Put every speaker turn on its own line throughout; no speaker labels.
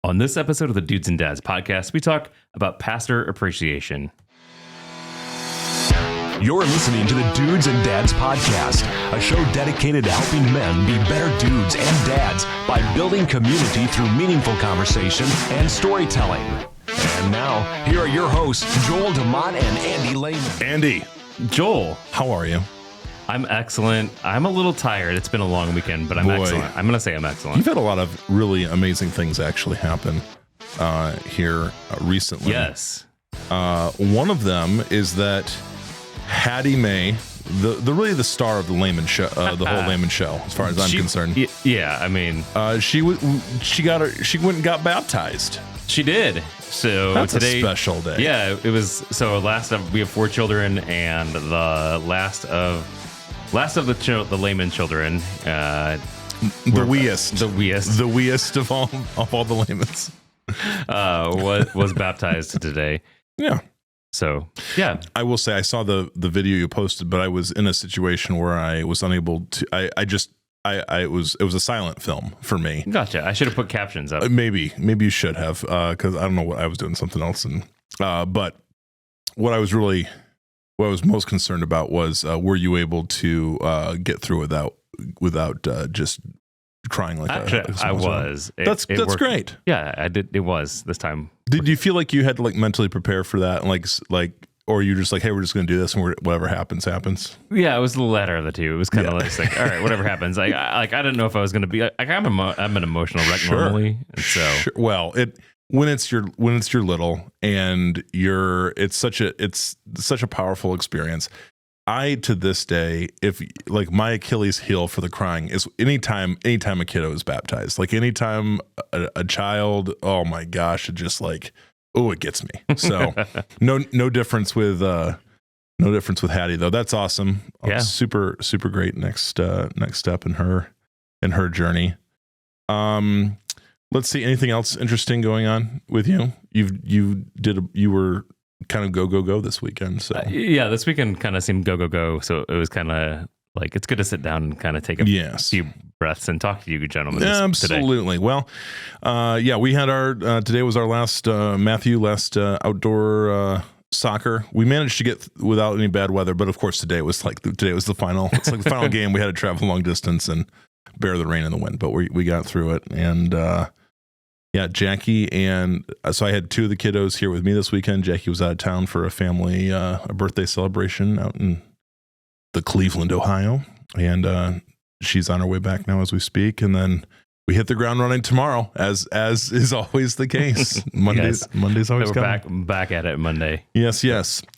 On this episode of the Dudes and Dads podcast, we talk about pastor appreciation.
You're listening to the Dudes and Dads podcast, a show dedicated to helping men be better dudes and dads by building community through meaningful conversation and storytelling. And now, here are your hosts, Joel DeMont and Andy Lehman.
Andy,
Joel,
how are you?
I'm excellent. I'm a little tired. It's been a long weekend, but I'm excellent. I'm going to say I'm excellent.
You've had a lot of really amazing things actually happen here recently.
Yes.
One of them is that Hattie Mae, the really the star of the Lehman show, the whole Lehman show, as far as I'm concerned.
Yeah, I mean,
she went and got baptized.
She did. So
That's
today,
a special day.
Yeah, it was. So we have 4 children, and the last of the Lehman children,
the weest of all the Lehmans,
was baptized today.
Yeah.
So yeah,
I will say I saw the video you posted, but I was in a situation where I was unable to. It was a silent film for me.
Gotcha. I should have put captions up.
Maybe you should have, because I don't know what I was doing, something else. And but what I was most concerned about was were you able to get through without just crying like
Actually, I was.
That's great.
Yeah, I did. It was this time.
Did you feel like you had to mentally prepare for that, and like? Or you just like, hey, we're just going to do this, and whatever happens, happens.
Yeah, it was the latter of the two. It was kind of like, all right, whatever happens. I didn't know if I was going to be like, I'm an emotional wreck normally. And so,
well, when it's your little and it's such a powerful experience. I to this day, if like my Achilles heel for the crying is anytime a kiddo is baptized, like anytime a child, oh my gosh, it just like. Oh, it gets me. So no difference with Hattie though. That's awesome.
Yeah.
Super great next step in her journey. Let's see, anything else interesting going on with you? You were kind of go this weekend. So
yeah, this weekend kind of seemed go. So it was kind of like it's good to sit down and kind of take a few breaths and talk to you gentlemen.
Absolutely.
Today.
Well, we had our today was our last outdoor soccer. We managed to get without any bad weather, but of course today was the final. It's like the final game. We had to travel long distance and bear the rain and the wind, but we got through it. And Jackie and so I had 2 of the kiddos here with me this weekend. Jackie was out of town for a birthday celebration out in the Cleveland, Ohio, and she's on her way back now as we speak. And then we hit the ground running tomorrow, as is always the case. Mondays always
so we're back at it Monday.
Yes.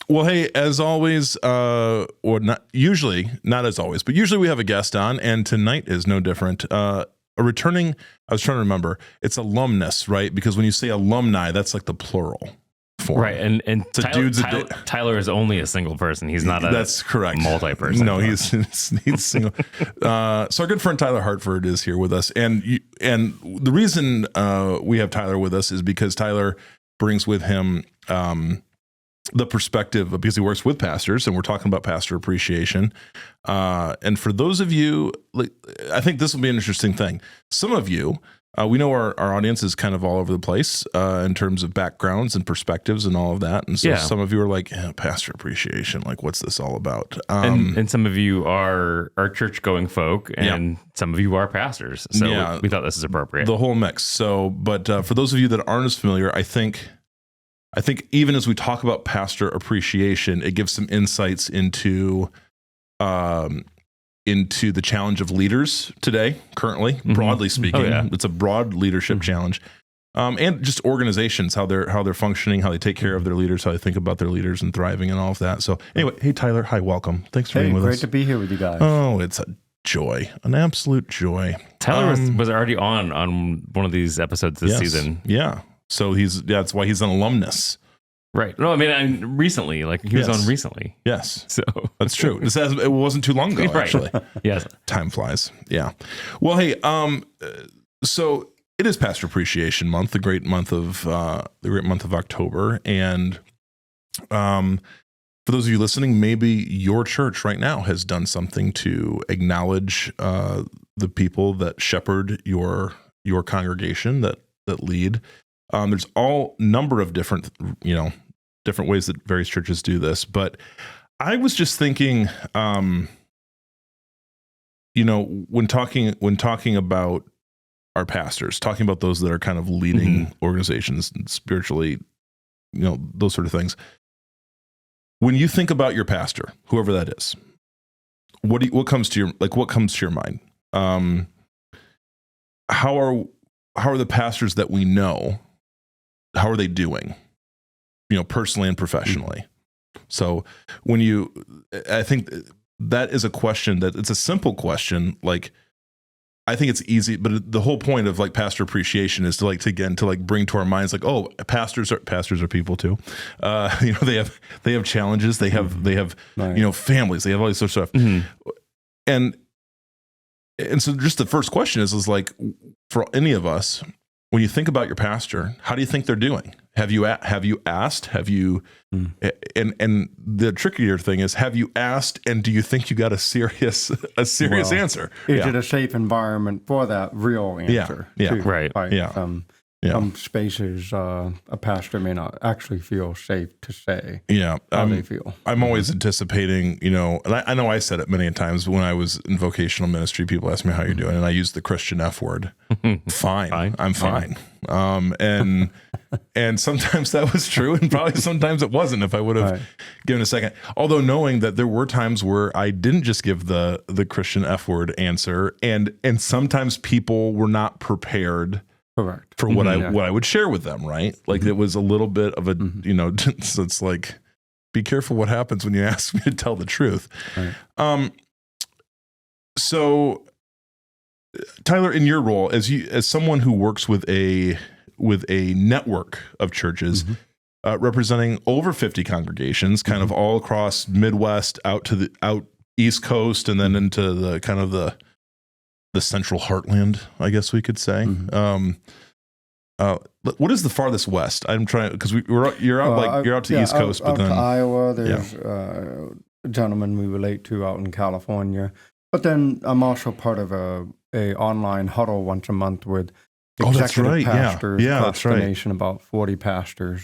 Well, hey, as always, or not usually, not as always, but usually we have a guest on, and tonight is no different. A returning, I was trying to remember, it's alumnus, right? Because when you say alumni, that's like the plural. Form.
Right, and Tyler is only a single person. He's not
that's correct.
Multi-person.
No, he's single. So our good friend Tyler Hartford is here with us, and the reason we have Tyler with us is because Tyler brings with him the perspective because he works with pastors, and we're talking about pastor appreciation. And for those of you, I think this will be an interesting thing. Some of you. We know our audience is kind of all over the place in terms of backgrounds and perspectives and all of that. And so some of you are like, pastor appreciation, like what's this all about?
And some of you are church going folk and some of you are pastors. So we thought this is appropriate.
The whole mix. So, but for those of you that aren't as familiar, I think even as we talk about pastor appreciation, it gives some insights into the challenge of leaders today, currently, broadly speaking. It's a broad leadership challenge. And just organizations, how they're functioning, how they take care of their leaders, how they think about their leaders and thriving and all of that. So anyway, hey, Tyler, hi, welcome. Thanks for being with us.
Great to be here with you guys.
Oh, it's a joy, an absolute joy.
Tyler was already on one of these episodes this season.
Yeah. So that's why he's an alumnus.
Right. No, I mean, recently, like he was on recently.
Yes.
So
that's true. It wasn't too long ago, actually.
Yes.
Time flies. Yeah. Well, hey, so it is Pastor Appreciation Month, the great month of October. And for those of you listening, maybe your church right now has done something to acknowledge the people that shepherd your congregation, that that lead. There's all number of different ways that various churches do this. But I was just thinking, when talking about our pastors, talking about those that are kind of leading organizations and spiritually, those sort of things. When you think about your pastor, whoever that is, what comes to your mind? How are the pastors that we know? How are they doing? Personally and professionally. So I think that is a question that it's a simple question. Like, I think it's easy, but the whole point of like pastor appreciation is to bring to our minds, like, oh, pastors are people too. They have challenges. They have right. Families. They have all these sort of stuff. And so just the first question is like, for any of us, when you think about your pastor, how do you think they're doing? Have you asked? Have you? And the trickier thing is, have you asked? And do you think you got a serious answer?
Is it a safe environment for that real answer?
Yeah.
Too,
right.
Some spaces a pastor may not actually feel safe to say
how
they feel.
I'm always anticipating, and I know I said it many times when I was in vocational ministry. People ask me how you're doing, and I use the Christian F word. Fine. I'm fine. And sometimes that was true, and probably sometimes it wasn't. If I would have given a second, although knowing that there were times where I didn't just give the Christian F word answer, and sometimes people were not prepared.
Correct.
For what I would share with them, right? Like it was a little bit of a, so it's like, be careful what happens when you ask me to tell the truth. Right. So Tyler, in your role as someone who works with a network of churches, representing over 50 congregations, kind of all across Midwest, out East Coast, and then into the kind of the central heartland, I guess we could say. What is the farthest west? I'm trying, because you're out to the East Coast, but then
Iowa. There's a gentleman we relate to out in California. But then I'm also part of a online huddle once a month with executive pastors across the nation, about 40 pastors.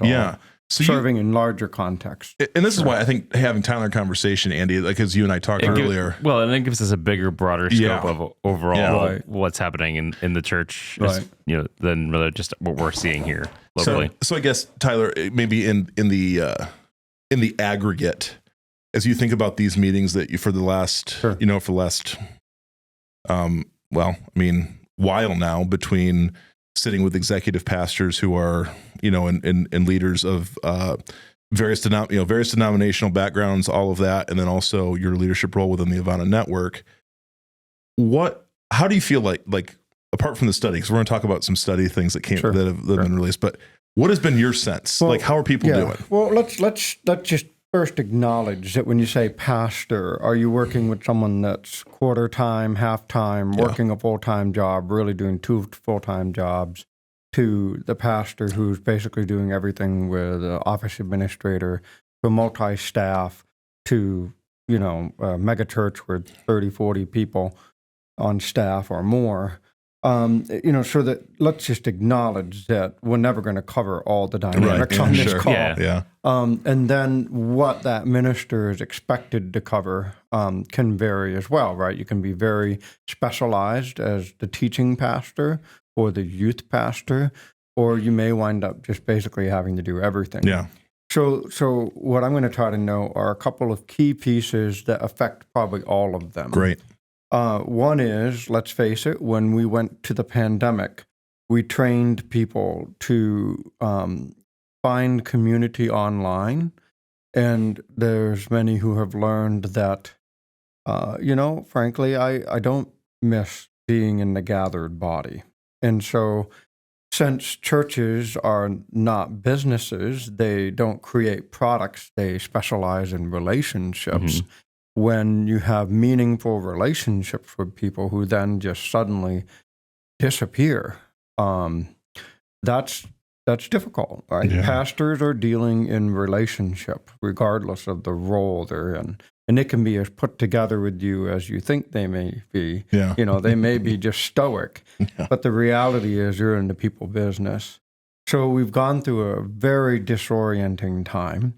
So serving in larger contexts.
And this is why I think having Tyler in conversation, Andy, like as you and I talked earlier.
And it gives us a bigger, broader scope of overall what's happening in the church, than really just what we're seeing here locally.
So I guess, Tyler, maybe in the aggregate, as you think about these meetings that you for the last while now, between sitting with executive pastors who are, and leaders of various denominational backgrounds, all of that, and then also your leadership role within the Avana Network. How do you feel like apart from the study? Because we're going to talk about some study things that have been released. But what has been your sense? Well, like, how are people doing?
Well, let's just first acknowledge that when you say pastor, are you working with someone that's quarter time, half time, working a full time job, really doing 2 full time jobs, to the pastor who's basically doing everything with an office administrator, to multi-staff, to a mega church with 30, 40 people on staff or more. So that let's just acknowledge that we're never going to cover all the dynamics on this call. And then what that minister is expected to cover can vary as well, right? You can be very specialized as the teaching pastor or the youth pastor, or you may wind up just basically having to do everything.
Yeah.
So what I'm going to try to know are a couple of key pieces that affect probably all of them.
Great.
One is, let's face it, when we went to the pandemic, we trained people to find community online. And there's many who have learned that, frankly, I don't miss being in the gathered body. And so since churches are not businesses, they don't create products, they specialize in relationships. When you have meaningful relationships with people who then just suddenly disappear, that's difficult, right? Yeah. Pastors are dealing in relationship, regardless of the role they're in. and they can be as put together with you as you think they may be.
Yeah.
They may be just stoic, but the reality is you're in the people business. So we've gone through a very disorienting time.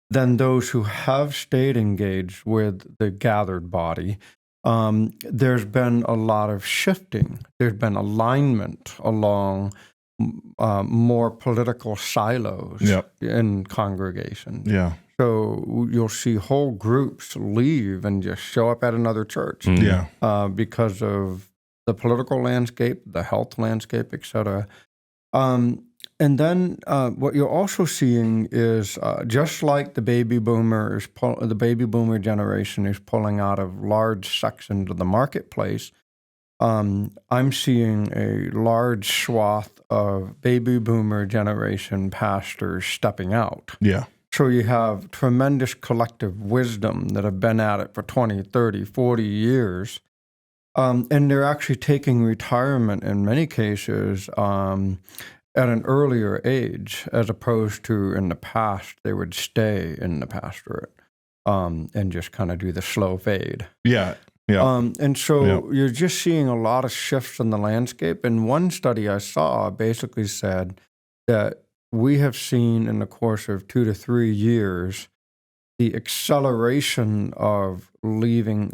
Then those who have stayed engaged with the gathered body, there's been a lot of shifting. There's been alignment along more political silos in congregations.
Yeah.
So you'll see whole groups leave and just show up at another church because of the political landscape, the health landscape, et cetera. And then what you're also seeing is just like the baby boomer generation is pulling out of large sections of the marketplace, I'm seeing a large swath of baby boomer generation pastors stepping out.
Yeah.
So you have tremendous collective wisdom that have been at it for 20, 30, 40 years. And they're actually taking retirement in many cases at an earlier age, as opposed to in the past, they would stay in the pastorate and just kind of do the slow fade.
Yeah. Yeah.
And so you're just seeing a lot of shifts in the landscape. And one study I saw basically said that we have seen in the course of 2 to 3 years the acceleration of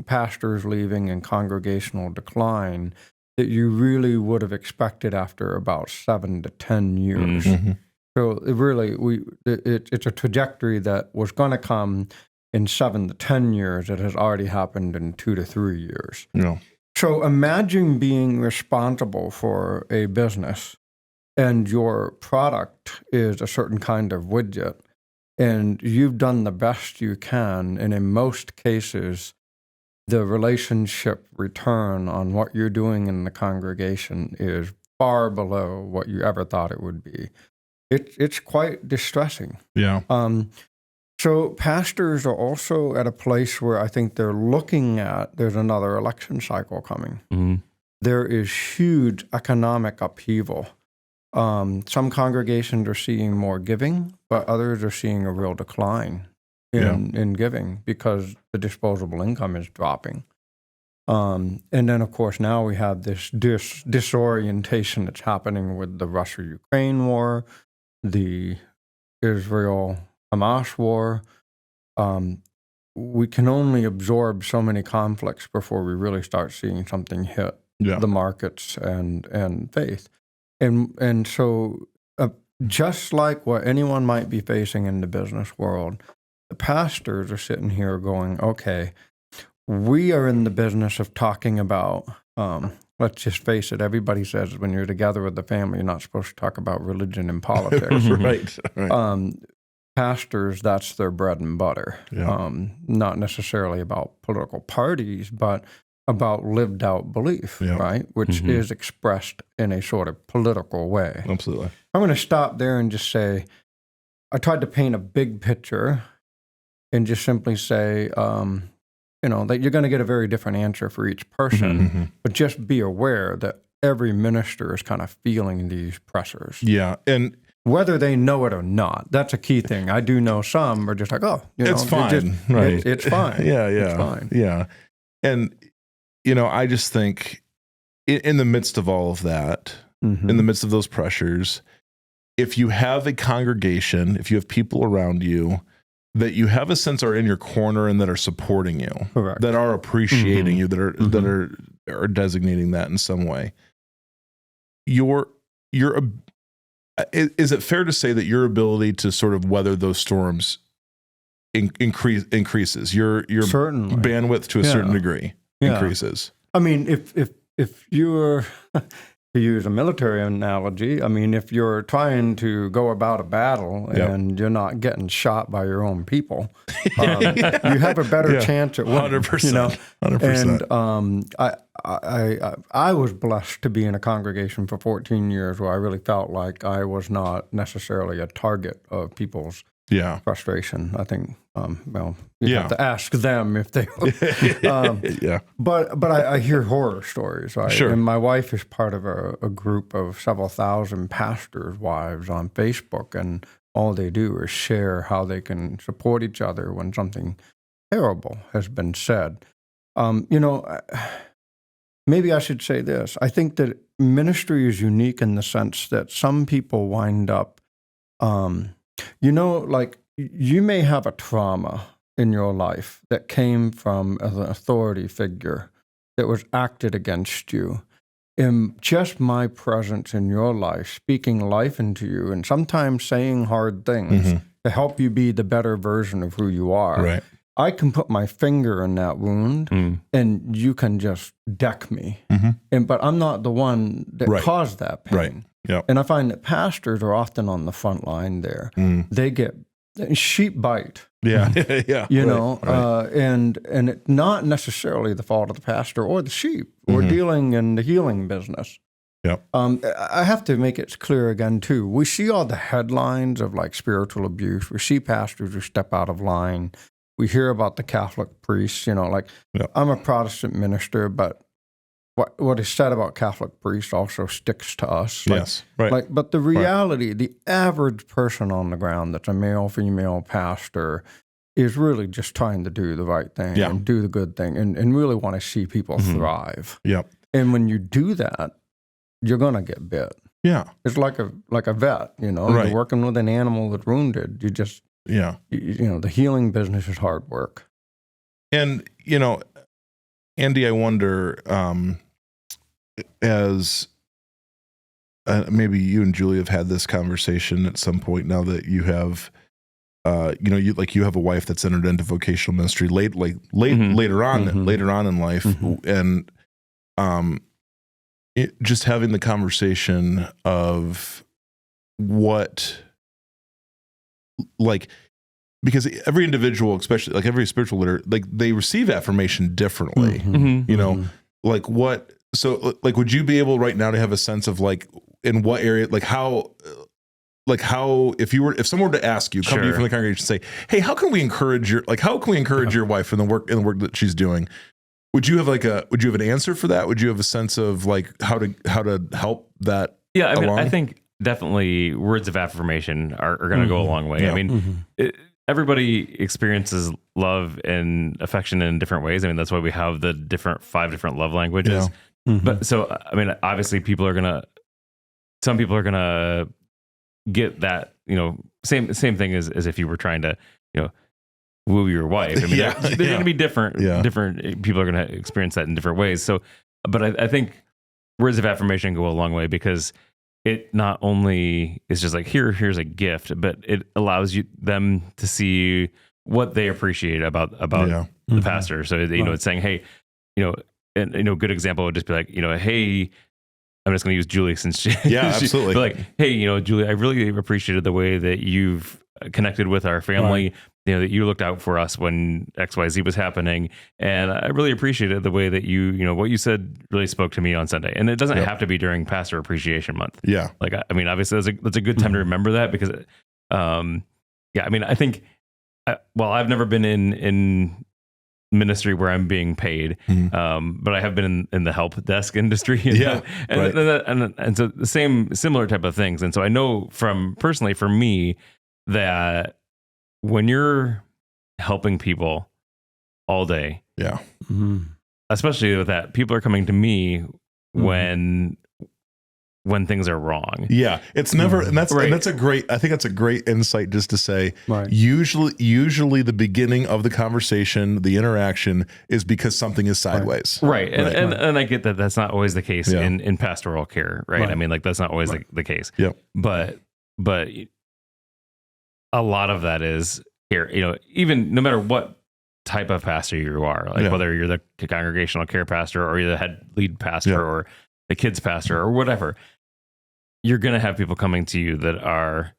pastors leaving and congregational decline that you really would have expected after about 7 to 10 years.
Mm-hmm.
So it's a trajectory that was going to come in 7 to 10 years. It has already happened in 2 to 3 years.
Yeah.
So imagine being responsible for a business and your product is a certain kind of widget, and you've done the best you can, and in most cases, the relationship return on what you're doing in the congregation is far below what you ever thought it would be. It's quite distressing.
Yeah.
So pastors are also at a place where I think they're looking at, there's another election cycle coming.
Mm-hmm.
There is huge economic upheaval. Some congregations are seeing more giving, but others are seeing a real decline in giving because the disposable income is dropping. And then, of course, now we have this disorientation that's happening with the Russia-Ukraine war, the Israel-Hamas war. We can only absorb so many conflicts before we really start seeing something hit the markets and faith. And so just like what anyone might be facing in the business world, the pastors are sitting here going, okay, we are in the business of talking about, let's just face it, everybody says when you're together with the family, you're not supposed to talk about religion and politics.
Right.
Pastors, that's their bread and butter. Not necessarily about political parties, but about lived out belief, right? Which is expressed in a sort of political way.
Absolutely.
I'm going to stop there and just say, I tried to paint a big picture and just simply say, that you're going to get a very different answer for each person, but just be aware that every minister is kind of feeling these pressures.
Yeah. And
whether they know it or not, that's a key thing. I do know some are just like,
it's fine. Right.
It's fine.
It's
fine.
Yeah. And, I just think in the midst of all of that, in the midst of those pressures, if you have a congregation, if you have people around you that you have a sense are in your corner and that are supporting you,
correct,
that are appreciating you, that are designating that in some way, is it fair to say that your ability to sort of weather those storms increases your
certainly
bandwidth to a certain degree increases?
I mean, if you're to use a military analogy, I mean, if you're trying to go about a battle and you're not getting shot by your own people, you have a better chance at winning.
100%. 100%.
And I was blessed to be in a congregation for 14 years where I really felt like I was not necessarily a target of people's frustration. I think, you have to ask them if they. But I hear horror stories. Right?
Sure.
And my wife is part of a group of several thousand pastors' wives on Facebook, and all they do is share how they can support each other when something terrible has been said. You know, maybe I should say this. I think that ministry is unique in the sense that some people wind up, you know, like you may have a trauma in your life that came from an authority figure that was acted against you. In just my presence in your life, speaking life into you, and sometimes saying hard things to help you be the better version of who you are.
Right.
I can put my finger in that wound and you can just deck me. But I'm not the one that caused that pain.
Right. Yep.
And I find that pastors are often on the front line there. They get sheep bite.
Yeah. Yeah.
You know, and it's not necessarily the fault of the pastor or the sheep. We're dealing in the healing business.
Yep.
I have to make it clear again, too. We see all the headlines of like spiritual abuse. We see pastors who step out of line. We hear about the Catholic priests, you know, like I'm a Protestant minister, but what is said about Catholic priests also sticks to us. Like,
yes. Right.
Like, but the reality, the average person on the ground that's a male, female pastor is really just trying to do the right thing and do the good thing and really want to see people thrive.
Yep.
And when you do that, you're going to get bit.
Yeah.
It's like a vet, you know, you're working with an animal that's wounded. You just, you know, the healing business is hard work.
And, you know, Andy, I wonder, as maybe you and Julie have had this conversation at some point now that you have, you know, you have a wife that's entered into vocational ministry later on in life, and just having the conversation of what, like, because every individual, especially like every spiritual leader, like they receive affirmation differently, you know, like what, so like, would you be able right now to have a sense of like, in what area, like how, if someone were to ask you, come to you from the congregation, say, hey, how can we encourage your wife in the work that she's doing? Would you have an answer for that? Would you have a sense of like how to help that? Yeah.
I mean, I think definitely words of affirmation are going to go a long way. Yeah. I mean, everybody experiences love and affection in different ways. I mean, that's why we have the 5 different love languages. Yeah. But so, I mean, obviously some people are going to get that, you know, same thing as if you were trying to, you know, woo your wife. I mean, they're going to be different. Yeah. Different people are going to experience that in different ways. So, but I think words of affirmation go a long way because it not only is just like, here's a gift, but it allows them to see what they appreciate about the pastor. So, you know, it's saying, hey, you know, and, you know, a good example would just be like, you know, hey, I'm just going to use Julie since she,
absolutely.
Like, hey, you know, Julie, I really appreciated the way that you've connected with our family, you know, that you looked out for us when XYZ was happening. And I really appreciated the way that you know, what you said really spoke to me on Sunday. And it doesn't have to be during Pastor Appreciation Month. Yeah. Like, I mean, obviously that's a good time to remember that because, I mean, I think, I've never been in ministry where I'm being paid, but I have been in the help desk industry. And so the similar type of things. And so I know personally for me that when you're helping people all day, especially with that, people are coming to me when things are wrong. Yeah. It's never, and that's a great insight just to say, usually the beginning of the conversation, the interaction is because something is sideways. Right. And I get that that's not always the case in pastoral care. Right. I mean, like that's not always the case. Yeah. But a lot of that is here, you know, even no matter what type of pastor you are, like whether you're the congregational care pastor or you're the head lead pastor or the kids pastor or whatever, you're going to have people coming to you that are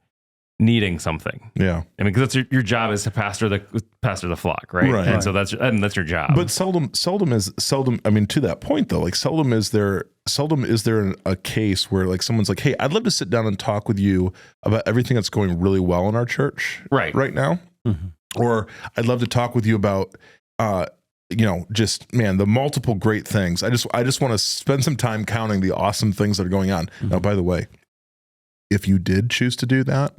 needing something. Yeah. I mean, because that's your job is to pastor the flock, right? And so that's your job. But seldom, I mean, to that point though, like seldom is there a case where like someone's like, hey, I'd love to sit down and talk with you about everything that's going really well in our church right now. Or I'd love to talk with you about, you know, just the multiple great things. I just want to spend some time counting the awesome things that are going on. Now, by the way, if you did choose to do that,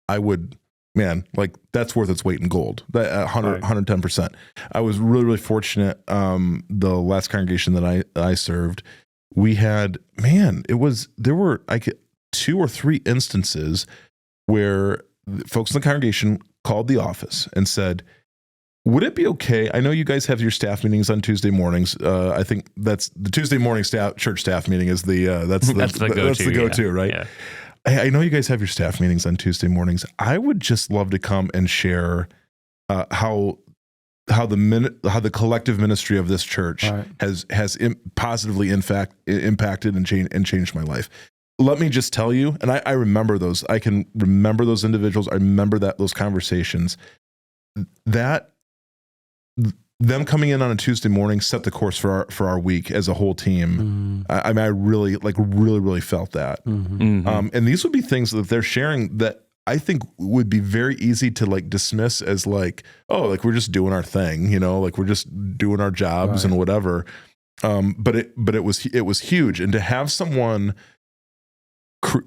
I would
man, like that's worth its weight in gold. That 110%. I was really, really fortunate. The last congregation that I served, we had, there were 2 or 3 instances where folks in the congregation called the office and said, would it be okay? I know you guys have your staff meetings on Tuesday mornings. I think that's the Tuesday morning church staff meeting is that's the go-to, right? Yeah. I know you guys have your staff meetings on Tuesday mornings. I would just love to come and share how the collective ministry of this church has positively impacted and changed my life. Let me just tell you, and I remember those. I can remember those individuals. I remember those conversations. That them coming in on a Tuesday morning set the course for our week as a whole team. I really felt that. And these would be things that they're sharing that I think would be very easy to like dismiss as like, oh, like we're just doing our thing, like we're just doing our jobs and whatever. But it was huge, and to have someone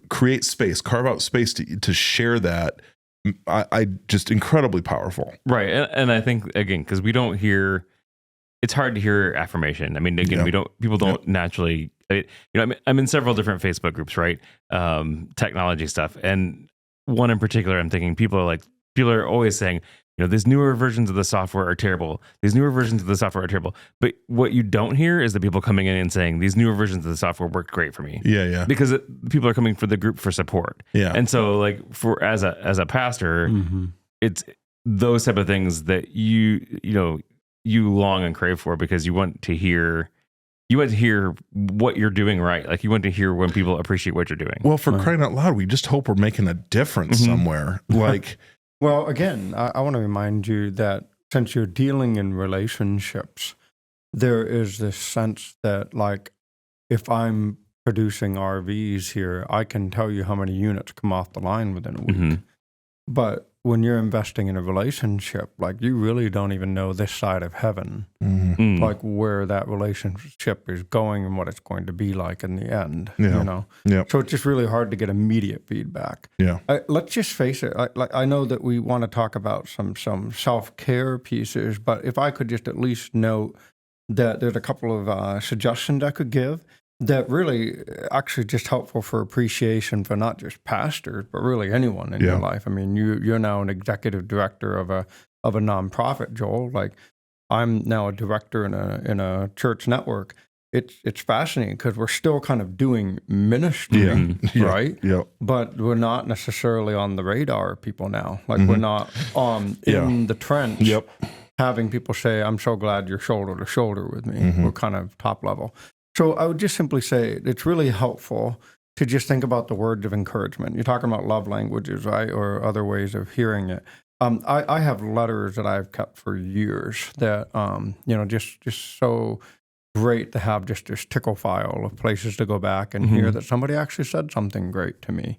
create space, carve out space to share that. I just incredibly powerful.
Right. And I think, again, because we don't hear, it's hard to hear affirmation. I mean, again, people don't naturally, I'm in several different Facebook groups, right? Technology stuff. And one in particular, I'm thinking people are always saying, these newer versions of the software are terrible. These newer versions of the software are terrible. But what you don't hear is the people coming in and saying, these newer versions of the software worked great for me.
Yeah.
Because people are coming for the group for support. Yeah. And so like as a pastor, it's those type of things that you long and crave for, because you want to hear what you're doing right. Like you want to hear when people appreciate what you're doing.
Well, for crying out loud, we just hope we're making a difference somewhere. Like,
well, again, I want to remind you that since you're dealing in relationships, there is this sense that, like, if I'm producing RVs here, I can tell you how many units come off the line within a week. But when you're investing in a relationship, like, you really don't even know this side of heaven, like where that relationship is going and what it's going to be like in the end. So it's just really hard to get immediate feedback. Let's just face it. I know that we want to talk about some self-care pieces, but if I could just at least note that there's a couple of suggestions I could give that really actually just helpful for appreciation for not just pastors, but really anyone in your life. I mean, you're now an executive director of a nonprofit, Joel. Like, I'm now a director in a church network. It's fascinating because we're still kind of doing ministry, right? Yeah. But we're not necessarily on the radar of people now. Like we're not in the trench having people say, "I'm so glad you're shoulder to shoulder with me." We're kind of top level. So I would just simply say it's really helpful to just think about the words of encouragement. You're talking about love languages, right, or other ways of hearing it. I have letters that I've kept for years that, just so great to have just this tickle file of places to go back and hear that somebody actually said something great to me.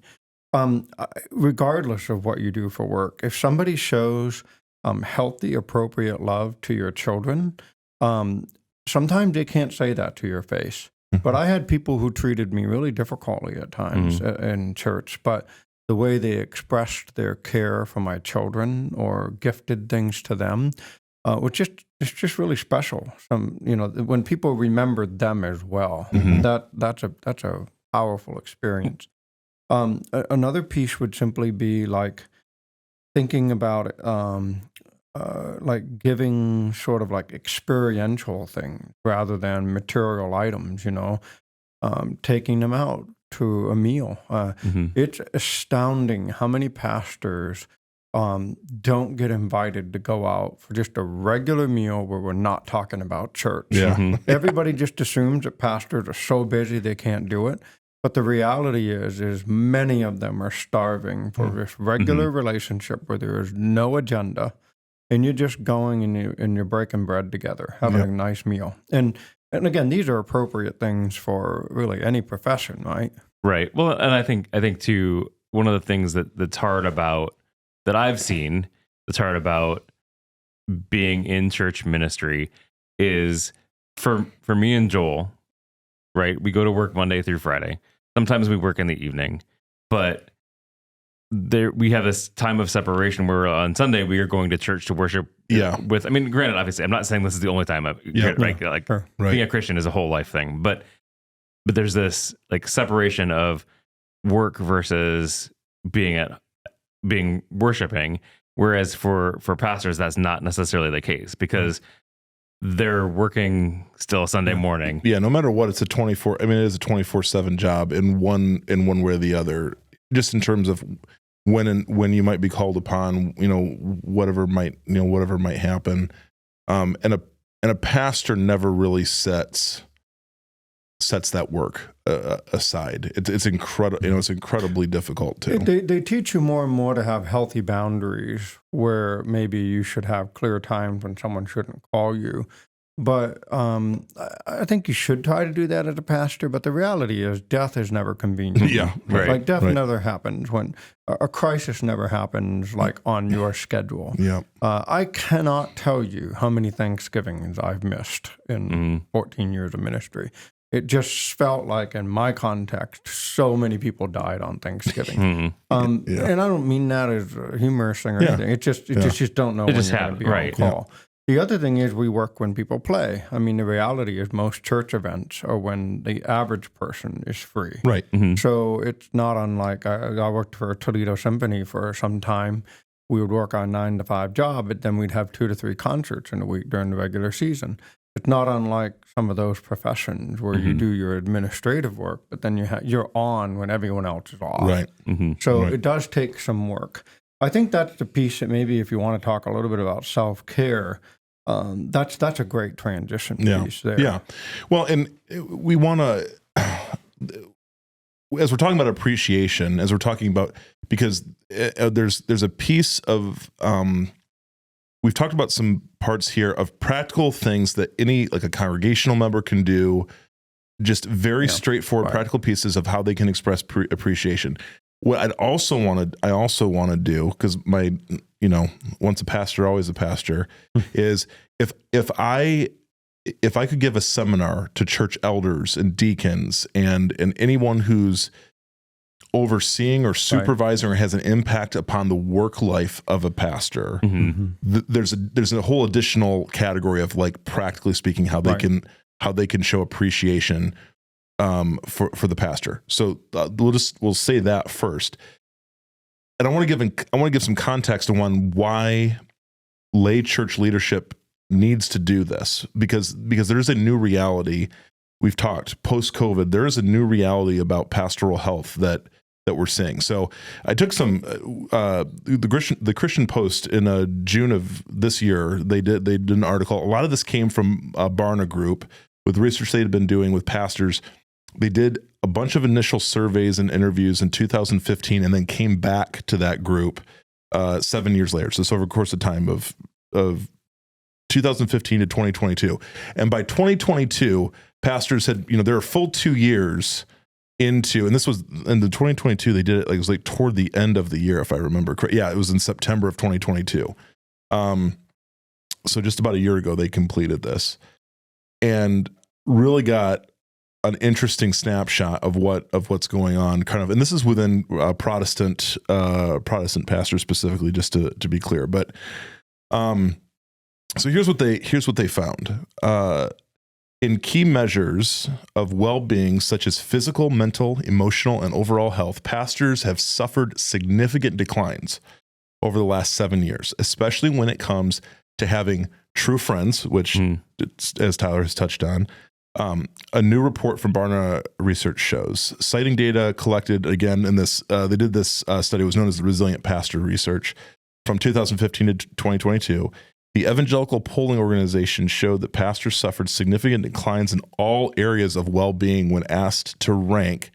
Regardless of what you do for work, if somebody shows healthy, appropriate love to your children, sometimes they can't say that to your face. But I had people who treated me really difficultly at times in church, but the way they expressed their care for my children or gifted things to them, it's just really special. When people remembered them as well, that's a powerful experience. Another piece would simply be like thinking about it, like giving sort of like experiential things rather than material items, taking them out to a meal. It's astounding how many pastors don't get invited to go out for just a regular meal where we're not talking about church. Everybody just assumes that pastors are so busy they can't do it. But the reality is many of them are starving for this regular relationship where there is no agenda. And you're just going and you're breaking bread together, having a nice meal. And again, these are appropriate things for really any profession, right?
Right. Well, and I think too, one of the things that's hard about, that I've seen, that's hard about being in church ministry is for me and Joel, right? We go to work Monday through Friday. Sometimes we work in the evening, but we have this time of separation where on Sunday we are going to church to worship. With, I mean, granted, obviously, I'm not saying this is the only time. Like being a Christian is a whole life thing, but there's this like separation of work versus being worshiping. Whereas for pastors, that's not necessarily the case because they're working still Sunday morning.
Yeah, no matter what, it's a 24. I mean, it is a 24/7 job in one way or the other. Just in terms of when you might be called upon, whatever might happen, and a pastor never really sets that work aside. It's incredible. It's incredibly difficult too.
They teach you more and more to have healthy boundaries where maybe you should have clear times when someone shouldn't call you. But I think you should try to do that as a pastor. But the reality is death is never convenient.
Yeah, right.
Like death never happens when a crisis never happens like on your schedule.
Yeah.
I cannot tell you how many Thanksgivings I've missed in 14 years of ministry. It just felt like, in my context, so many people died on Thanksgiving. And I don't mean that as a humorous thing or anything. It just don't know when you're going to be on call. Yeah. The other thing is we work when people play. I mean, the reality is most church events are when the average person is free.
Right. Mm-hmm.
So it's not unlike I worked for Toledo Symphony for some time. We would work on a 9-to-5 job, but then we'd have 2 to 3 concerts in a week during the regular season. It's not unlike some of those professions where you do your administrative work, but then you're on when everyone else is off.
Right.
Mm-hmm. So it does take some work. I think that's the piece that maybe if you want to talk a little bit about self-care, that's a great transition piece there.
Yeah. Well, and we want to, as we're talking about appreciation, as we're talking about, because there's a piece of, we've talked about some parts here of practical things that a congregational member can do, just very straightforward practical pieces of how they can express appreciation. What I also want to do, because once a pastor, always a pastor, is if I could give a seminar to church elders and deacons and anyone who's overseeing or supervising or has an impact upon the work life of a pastor, there's a whole additional category of, like, practically speaking, how they can show appreciation for the pastor. So we'll say that first. And I want to give some context on why lay church leadership needs to do this, because there is a new reality. We've talked post-COVID, there is a new reality about pastoral health that we're seeing. So I took some the Christian Post in June of this year. They did an article. A lot of this came from Barna Group with research they had been doing with pastors. They did a bunch of initial surveys and interviews in 2015, and then came back to that group 7 years later. So it's over the course of time of 2015 to 2022. And by 2022, pastors had, there are full 2 years into, and this was in the 2022, they did it, it was like toward the end of the year, if I remember correctly. Yeah, it was in September of 2022. So just about a year ago, they completed this and really got an interesting snapshot of what's going on, kind of, and this is within Protestant pastors specifically, just to be clear. But so here's what they found. In key measures of well-being, such as physical, mental, emotional, and overall health, pastors have suffered significant declines over the last 7 years, especially when it comes to having true friends, which, as Tyler has touched on, a new report from Barna Research shows, citing data collected again in this. They did this study. It was known as the Resilient Pastor Research from 2015 to 2022. The Evangelical Polling Organization showed that pastors suffered significant declines in all areas of well-being when asked to rank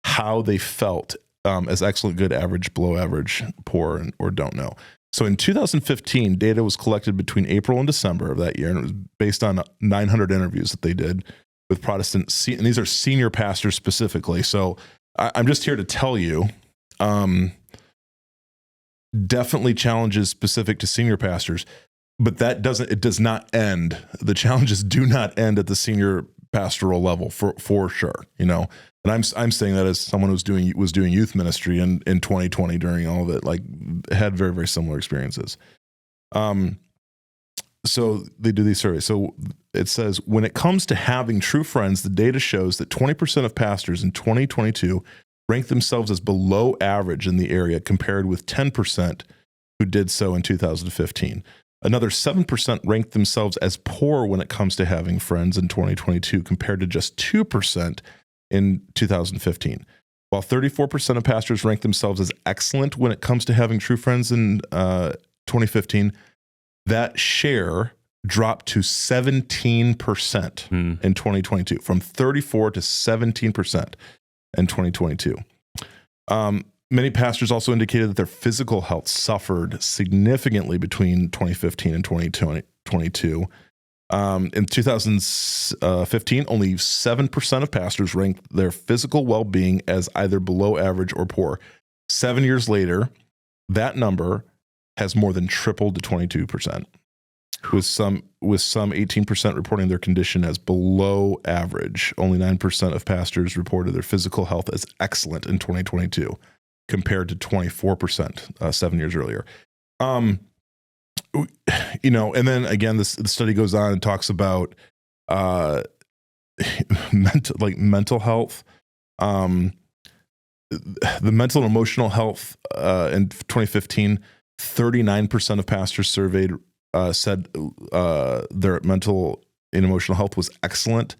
how they felt as excellent, good, average, below average, poor, or don't know. So in 2015, data was collected between April and December of that year, and it was based on 900 interviews that they did with Protestant, and these are senior pastors specifically. So I'm just here to tell you, definitely challenges specific to senior pastors. But it does not end. The challenges do not end at the senior pastoral level for sure, you know. And I'm saying that as someone who was doing youth ministry in 2020 during all of it, like had very, very similar experiences. So they do these surveys. So it says, when it comes to having true friends, the data shows that 20% of pastors in 2022 rank themselves as below average in the area, compared with 10% who did so in 2015. Another 7% ranked themselves as poor when it comes to having friends in 2022, compared to just 2% in 2015. While 34% of pastors ranked themselves as excellent when it comes to having true friends in 2015, that share dropped to 17% in 2022, from 34 to 17% in 2022. Many pastors also indicated that their physical health suffered significantly between 2015 and 2022. In 2015, only 7% of pastors ranked their physical well-being as either below average or poor. 7 years later, that number has more than tripled to 22%, with some 18% reporting their condition as below average. Only 9% of pastors reported their physical health as excellent in 2022, compared to 24% 7 years earlier. You know, and then again, the study goes on and talks about mental health, the mental and emotional health. In 2015, 39% of pastors surveyed said their mental and emotional health was excellent,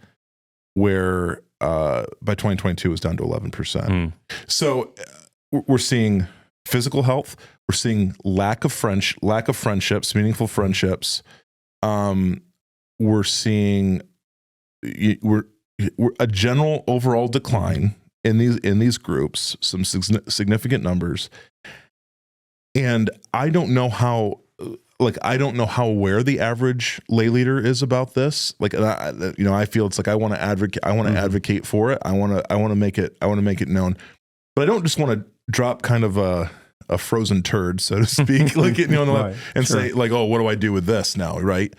where by 2022 it was down to 11%. So we're seeing physical health, we're seeing lack of friendships, meaningful friendships. We're seeing we're a general overall decline in these groups, some significant numbers. And I don't know how aware the average lay leader is about this. Like, I feel it's like I want to advocate for it. I want to make it known, but I don't just want to drop kind of a frozen turd, so to speak, like, you know, right, and sure, say like, oh, what do I do with this now? Right.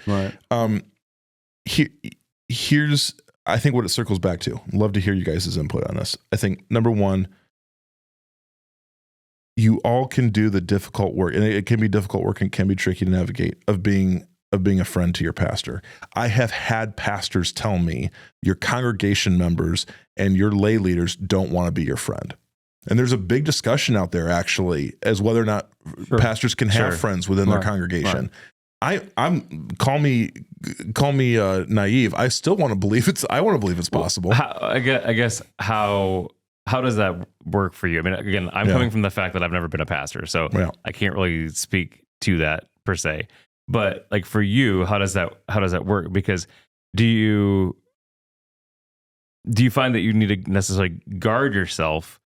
Here's, I think, what it circles back to. I'd love to hear you guys' input on this. I think number one, you all can do the difficult work, and it can be difficult work and can be tricky to navigate, of being a friend to your pastor. I have had pastors tell me your congregation members and your lay leaders don't want to be your friend. And there's a big discussion out there, actually, as whether or not pastors can have friends within their congregation. I'm call me naive. I still want to believe it's possible.
I guess how does that work for you? I mean, again, I'm coming from the fact that I've never been a pastor, so I can't really speak to that per se. But like for you, how does that work? Because do you find that you need to necessarily guard yourself?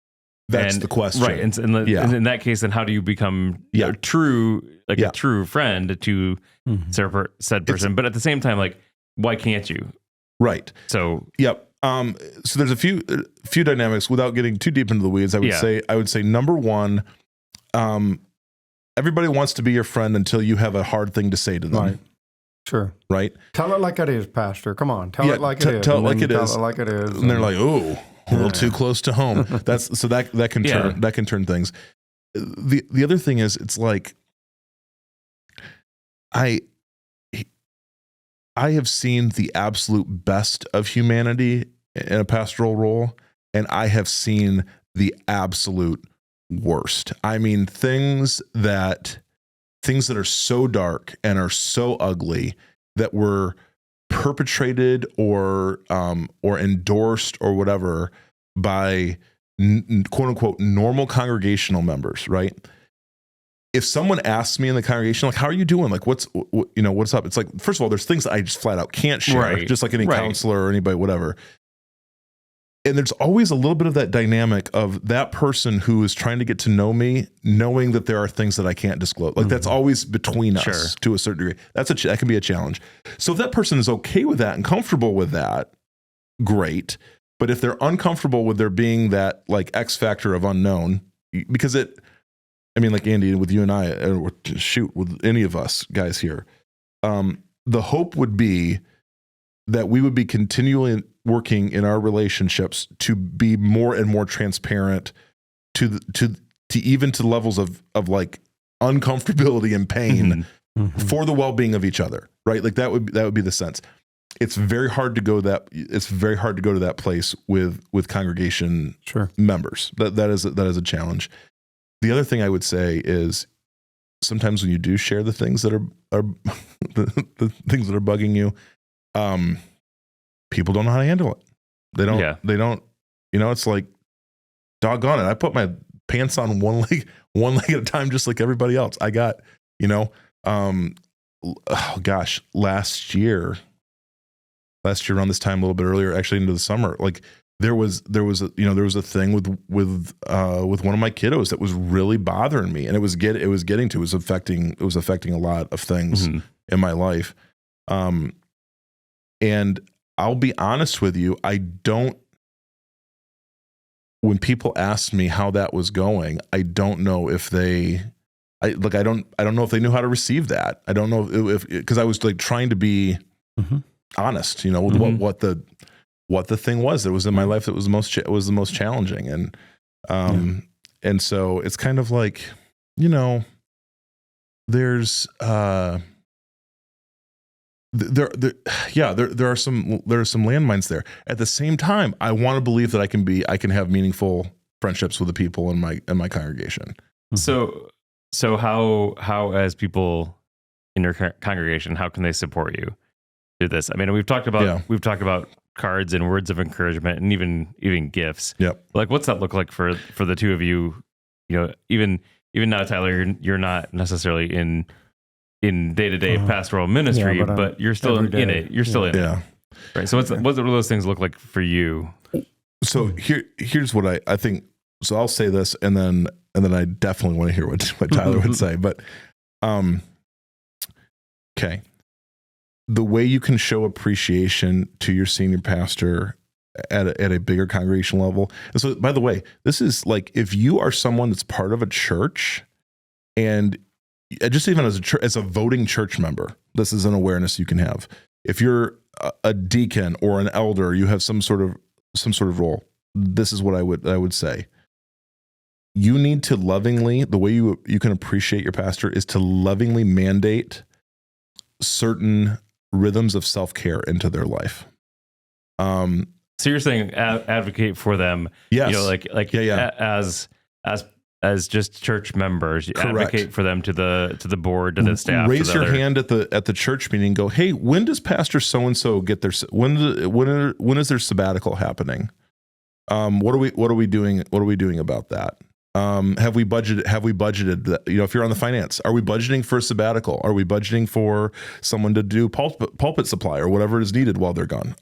That's the question,
right? And in that case, then how do you become a true friend to said person? But at the same time, like, why can't you?
Right.
So
so there's a few dynamics. Without getting too deep into the weeds, I would say number one, everybody wants to be your friend until you have a hard thing to say to them.
Right. Sure.
Right.
Tell it like it is, Pastor. Come on. Tell it like it is.
Tell it like it is.
Tell it like it is.
And they're like, oh, a little too close to home. That can turn things. The other thing is, it's like I have seen the absolute best of humanity in a pastoral role, and I have seen the absolute worst. I mean, things that are so dark and are so ugly that were perpetrated or endorsed or whatever by quote unquote normal congregational members, right? If someone asks me in the congregation, like, how are you doing? Like, what's up? It's like, first of all, there's things I just flat out can't share, just like any counselor or anybody, whatever. And there's always a little bit of that dynamic of that person who is trying to get to know me, knowing that there are things that I can't disclose. Like, that's always between us to a certain degree. That can be a challenge. So if that person is okay with that and comfortable with that, great. But if they're uncomfortable with there being that like X factor of unknown, because like Andy, with you and I, or shoot, with any of us guys here, the hope would be that we would be continually working in our relationships to be more and more transparent to even to levels of like uncomfortability and pain for the well-being of each other, right? Like that would be the sense. It's very hard to go to that place with congregation members. That is a challenge. The other thing I would say is sometimes when you do share the things that are the things that are bugging you, people don't know how to handle it. They don't, it's like, doggone it. I put my pants on one leg at a time, just like everybody else. I got, last year around this time, a little bit earlier, actually into the summer, like there was a thing with one of my kiddos that was really bothering me, and it was affecting a lot of things in my life. And I'll be honest with you, when people asked me how that was going, I don't know if I don't know if they knew how to receive that. I don't know if because I was like trying to be honest, with what the thing was that was in my life that was the most challenging, and and so it's kind of like, there's there are some landmines there. At the same time, I want to believe that I can have meaningful friendships with the people in my congregation.
So how as people in your congregation, how can they support you through this? I mean, we've talked about cards and words of encouragement and even gifts.
Yep.
Like, what's that look like for the two of you? Even now, Tyler, you're not necessarily in day-to-day pastoral ministry, but you're still in it. You're still in it. Right. So what do those things look like for you?
So here's what I think. So I'll say this, and then I definitely want to hear what Tyler would say. But okay. The way you can show appreciation to your senior pastor at a bigger congregation level. And so, by the way, this is like, if you are someone that's part of a church, and just even as a voting church member, this is an awareness you can have. If you're a deacon or an elder, you have some sort of role. This is what I would say. You need to lovingly, the way you can appreciate your pastor is to lovingly mandate certain rhythms of self-care into their life.
So you're saying advocate for them,
yes.
As just church members, you
Correct.
Advocate for them to the board, to the staff.
Raise your hand at the church meeting. Go, hey, when does Pastor so and so get their when is their sabbatical happening? What are we doing about that? Have we budgeted that? If you're on the finance, are we budgeting for a sabbatical? Are we budgeting for someone to do pulpit supply or whatever is needed while they're gone?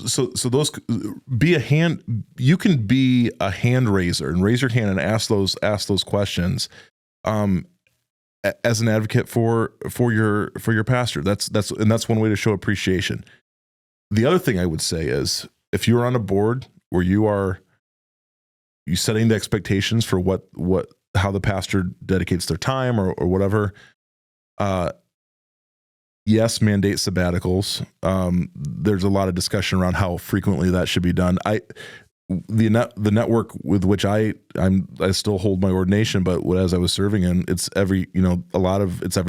So those be a hand. You can be a hand raiser and raise your hand and ask those questions. As an advocate for your pastor, that's one way to show appreciation. The other thing I would say is, if you're on a board where you setting the expectations for how the pastor dedicates their time or whatever, yes, mandate sabbaticals. There's a lot of discussion around how frequently that should be done. The network with which I still hold my ordination, but as I was serving in, it's every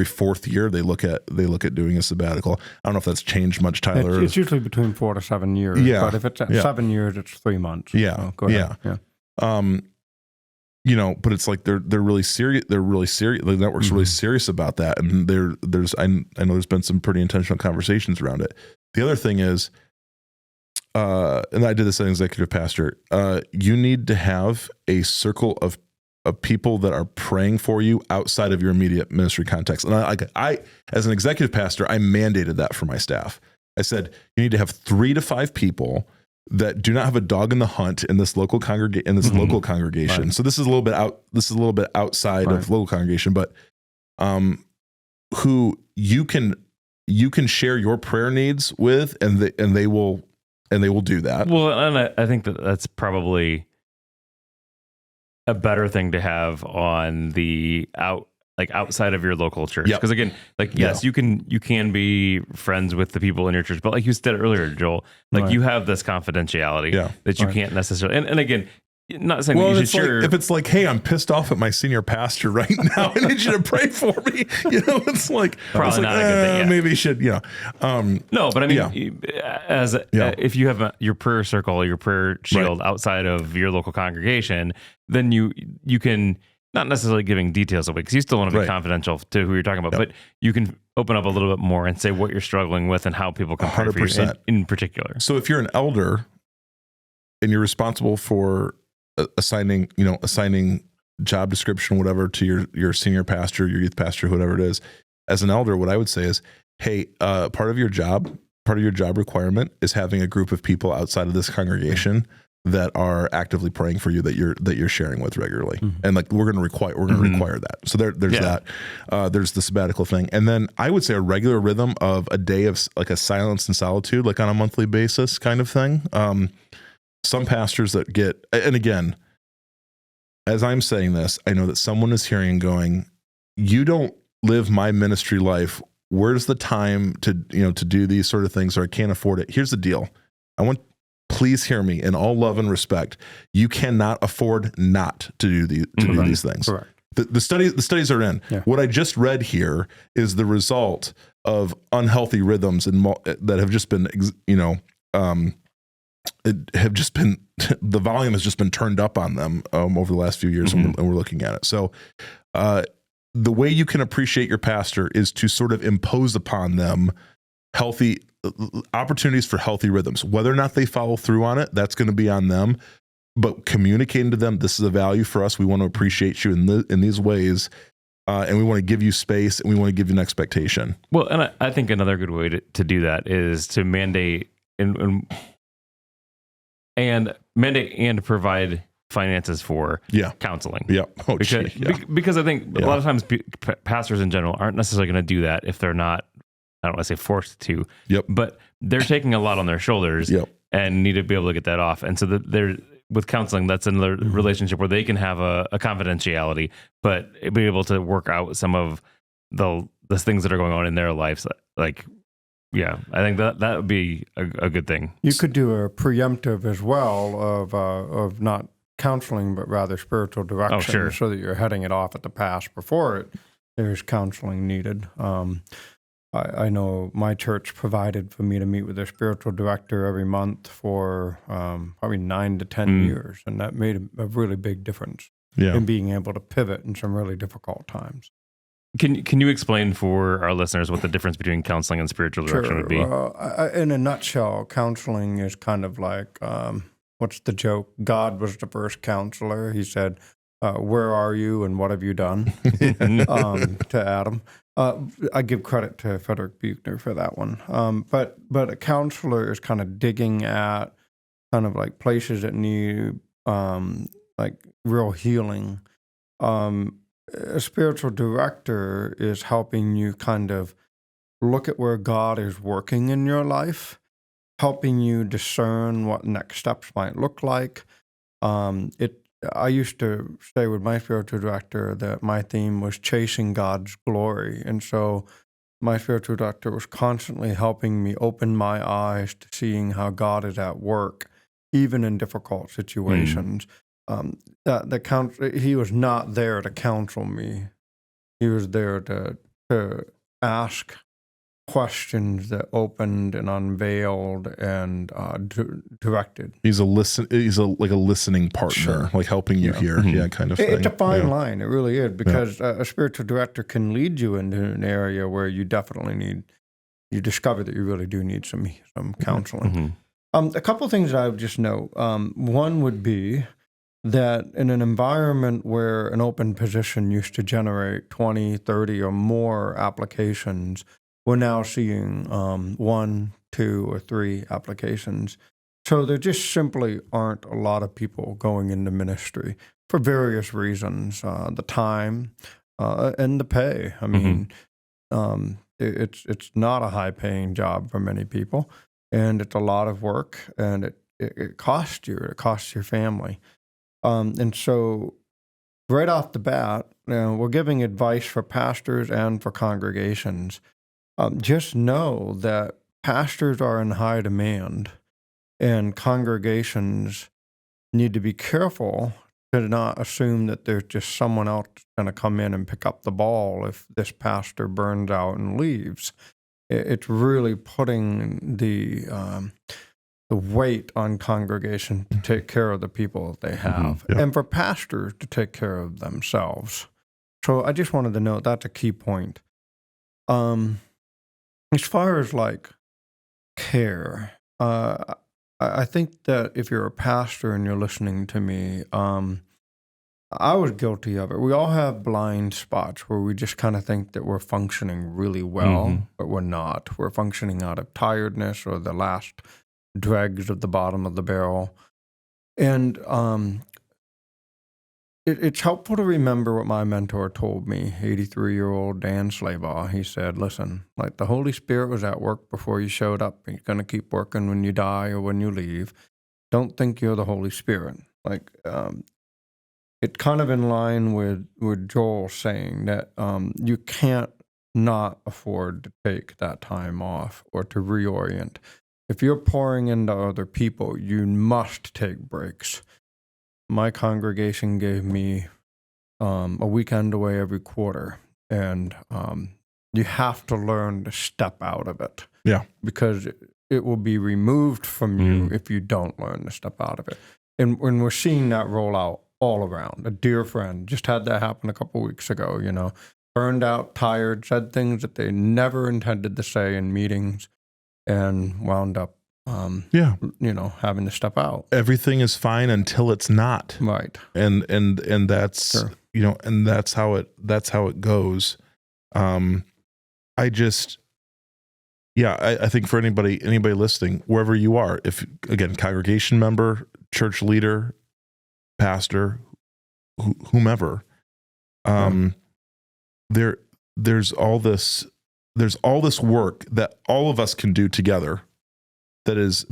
fourth year they look at doing a sabbatical. I don't know if that's changed much, Tyler.
It's usually between 4 to 7 years.
Yeah,
but if it's 7 years, it's 3 months.
Yeah,
so go ahead.
Yeah. But it's like they're really serious. They're really serious. The network's really serious about that, and I know there's been some pretty intentional conversations around it. The other thing is, and I did this as an executive pastor. You need to have a circle of people that are praying for you outside of your immediate ministry context. And I as an executive pastor, I mandated that for my staff. I said, you need to have 3 to 5 people that do not have a dog in the hunt in this local local congregation. Right. So this is a little bit outside of local congregation, but who you can share your prayer needs with, and they will do that.
Well, and I think that's probably a better thing to have on the like outside of your local church.
Yep.
Because again, like, yes, you can be friends with the people in your church, but like you said earlier, Joel, like you have this confidentiality that you can't necessarily, and again, not saying that you should share.
If it's like, hey, I'm pissed off at my senior pastor right now, I need you to pray for me. It's like,
probably not a good thing.
Maybe you should,
no, but I mean, if you have your prayer circle, your prayer shield outside of your local congregation, then you can, not necessarily giving details away, because you still want to be confidential to who you're talking about, but you can open up a little bit more and say what you're struggling with and how people can pray for you in particular.
So if you're an elder and you're responsible for assigning job description, whatever, to your senior pastor, your youth pastor, whatever it is, as an elder, what I would say is, hey, part of your job requirement is having a group of people outside of this congregation that are actively praying for you, that you're sharing with regularly. And like, we're going to require that. So there's that. There's the sabbatical thing. And then I would say a regular rhythm of a day of like a silence and solitude, like on a monthly basis kind of thing. Some pastors that get, and again, as I'm saying this, I know that someone is hearing and going, you don't live my ministry life. Where's the time to do these sort of things, or I can't afford it. Here's the deal. Please hear me in all love and respect. You cannot afford not to do these things.
Correct.
The studies are in. Yeah. What I just read here is the result of unhealthy rhythms that have just been, the volume has just been turned up on them over the last few years, and we're looking at it. So the way you can appreciate your pastor is to sort of impose upon them healthy opportunities for healthy rhythms. Whether or not they follow through on it, that's going to be on them. But communicating to them, this is a value for us. We want to appreciate you in these ways, and we want to give you space, and we want to give you an expectation.
Well, and I think another good way to do that is to mandate and provide finances for counseling.
Yeah. Oh,
because I think a lot of times pastors in general aren't necessarily going to do that if they're not, I don't want to say forced to, but they're taking a lot on their shoulders and need to be able to get that off. And so they're, with counseling, that's another relationship where they can have a confidentiality, but be able to work out some of the things that are going on in their lives. Like, yeah, I think that would be a good thing.
You could do a preemptive as well of not counseling, but rather spiritual direction, so that you're heading it off at the pass before there's counseling needed. I know my church provided for me to meet with a spiritual director every month for probably 9 to 10 years, and that made a really big difference in being able to pivot in some really difficult times.
Can you explain for our listeners what the difference between counseling and spiritual direction would be?
In a nutshell, counseling is kind of like, what's the joke? God was the first counselor. He said, where are you and what have you done? To Adam. I give credit to Frederick Buechner for that one. But a counselor is kind of digging at kind of like places that need like real healing. A spiritual director is helping you kind of look at where God is working in your life, helping you discern what next steps might look like. I used to say with my spiritual director that my theme was chasing God's glory. And so my spiritual director was constantly helping me open my eyes to seeing how God is at work, even in difficult situations. He was not there to counsel me. He was there to ask questions that opened and unveiled and directed.
He's like a listening partner, like helping you hear, kind of thing.
It's a fine line, it really is, because a spiritual director can lead you into an area where you definitely you discover that you really do need some counseling. A couple of things that I would just note. One would be that in an environment where an open position used to generate 20, 30 or more applications, we're now seeing 1, 2, or 3 applications. So there just simply aren't a lot of people going into ministry for various reasons, the time and the pay. I mean, it's not a high-paying job for many people, and it's a lot of work, and it costs you. It costs your family. And so right off the bat, we're giving advice for pastors and for congregations. Just know that pastors are in high demand, and congregations need to be careful to not assume that there's just someone else going to come in and pick up the ball if this pastor burns out and leaves. It's really putting the weight on congregation to take care of the people that they have, and for pastors to take care of themselves. So I just wanted to note that's a key point. As far as like care, I think that if you're a pastor and you're listening to me, I was guilty of it. We all have blind spots where we just kind of think that we're functioning really well, but we're not. We're functioning out of tiredness or the last dregs of the bottom of the barrel. And it's helpful to remember what my mentor told me, 83-year-old Dan Slaybaugh. He said, listen, like the Holy Spirit was at work before you showed up. He's going to keep working when you die or when you leave. Don't think you're the Holy Spirit. Like, it's kind of in line with Joel saying that you can't not afford to take that time off or to reorient. If you're pouring into other people, you must take breaks. My congregation gave me a weekend away every quarter, and you have to learn to step out of it.
Yeah.
Because it will be removed from you if you don't learn to step out of it. And when we're seeing that roll out all around, a dear friend just had that happen a couple weeks ago, burned out, tired, said things that they never intended to say in meetings, and wound up having to step out.
Everything is fine until it's not.
Right.
And that's
Sure.
And that's how it goes. I think for anybody listening, wherever you are, if again, congregation member, church leader, pastor, whomever, there's all this work that all of us can do together. There's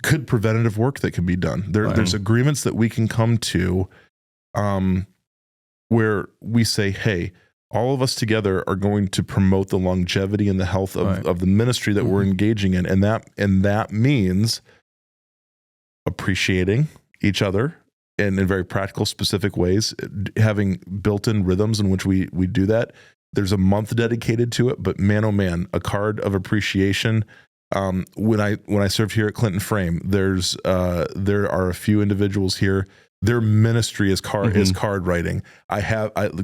good preventative work that can be done. There's agreements that we can come to, where we say, hey, all of us together are going to promote the longevity and the health of the ministry that we're engaging in. And that means appreciating each other and in very practical, specific ways, having built-in rhythms in which we do that. There's a month dedicated to it, but man, oh man, a card of appreciation. When I served here at Clinton Frame, there are a few individuals here. Their ministry is card writing.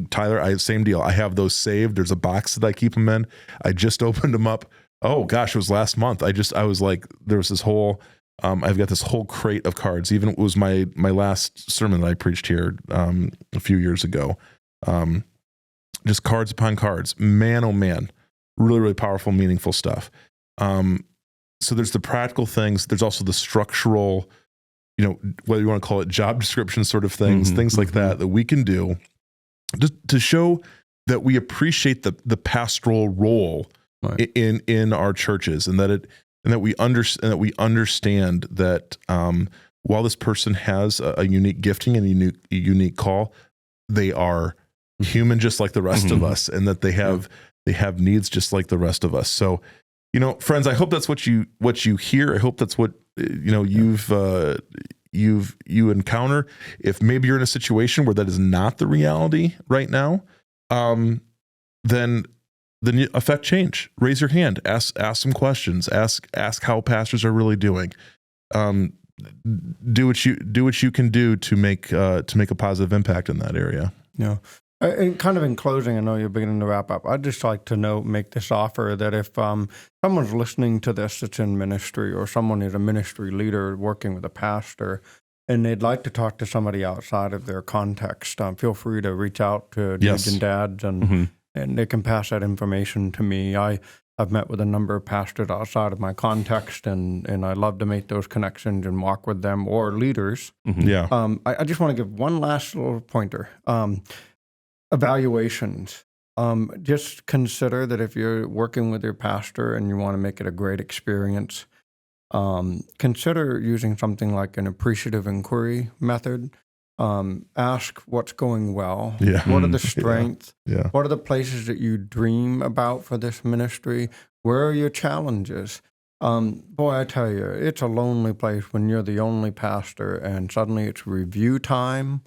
Tyler, same deal. I have those saved. There's a box that I keep them in. I just opened them up. Oh gosh, it was last month. I was like, there was this whole, I've got this whole crate of cards. Even it was my last sermon that I preached here a few years ago. Just cards upon cards. Man, oh man, really, really powerful, meaningful stuff. So there's the practical things. There's also the structural, whether you want to call it job description sort of things, things like that we can do just to show that we appreciate the pastoral role in our churches, and that we understand that while this person has a unique gifting and a unique call, they are human just like the rest of us, and that they have needs just like the rest of us. So, friends, I hope that's what you hear. I hope that's what you encounter. If maybe you're in a situation where that is not the reality right now, then affect change. Raise your hand. Ask some questions. Ask how pastors are really doing. Do what you can do to make a positive impact in that area.
Yeah. And kind of in closing, I know you're beginning to wrap up. I'd just like to make this offer that if someone's listening to this that's in ministry, or someone is a ministry leader working with a pastor, and they'd like to talk to somebody outside of their context, feel free to reach out to Dudes and Dads, and they can pass that information to me. I've met with a number of pastors outside of my context, and I love to make those connections and walk with them, or leaders.
Yeah.
I just want to give one last little pointer. Evaluations. Just consider that if you're working with your pastor and you want to make it a great experience, consider using something like an appreciative inquiry method. Ask what's going well.
Yeah.
What are the strengths?
Yeah.
What are the places that you dream about for this ministry? Where are your challenges? Boy, I tell you, it's a lonely place when you're the only pastor and suddenly it's review time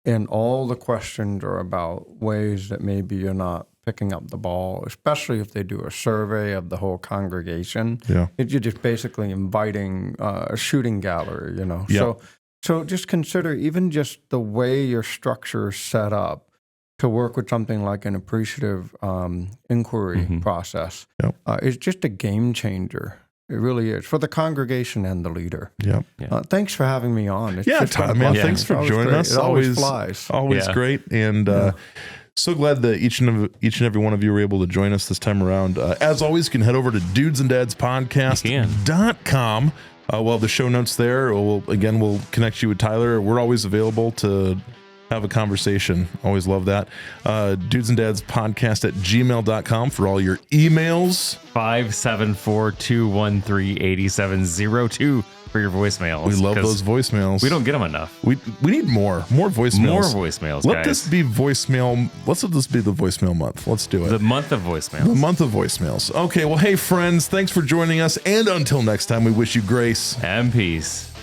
and all the questions are about ways that maybe you're not picking up the ball, especially if they do a survey of the whole congregation.
Yeah.
You're just basically inviting a shooting gallery, you know.
Yep.
So just consider even just the way your structure is set up to work with something like an appreciative inquiry process.
Yep.
It's just a game changer. It really is for the congregation and the leader.
Yep.
Thanks for having me on. It's
Yeah,
just
Todd,
been a
man,
pleasure.
thanks for
It's
joining
great.
us.
It always flies.
Always great. And so glad that each and every one of you were able to join us this time around. As always, you can head over to dudesanddadspodcast.com. We'll have the show notes there. We'll connect you with Tyler. We're always available to have a conversation. Always love that. dudesanddadspodcast@gmail.com for all your emails.
574-213-8702 for your voicemails.
We love those voicemails.
We don't get them enough.
We need more voicemails.
More voicemails,
Let
guys.
this be voicemail. Let's let this be the voicemail month. Let's do it.
The month of voicemails.
The month of voicemails. Okay, well, hey, friends, thanks for joining us. And until next time, we wish you grace
and peace.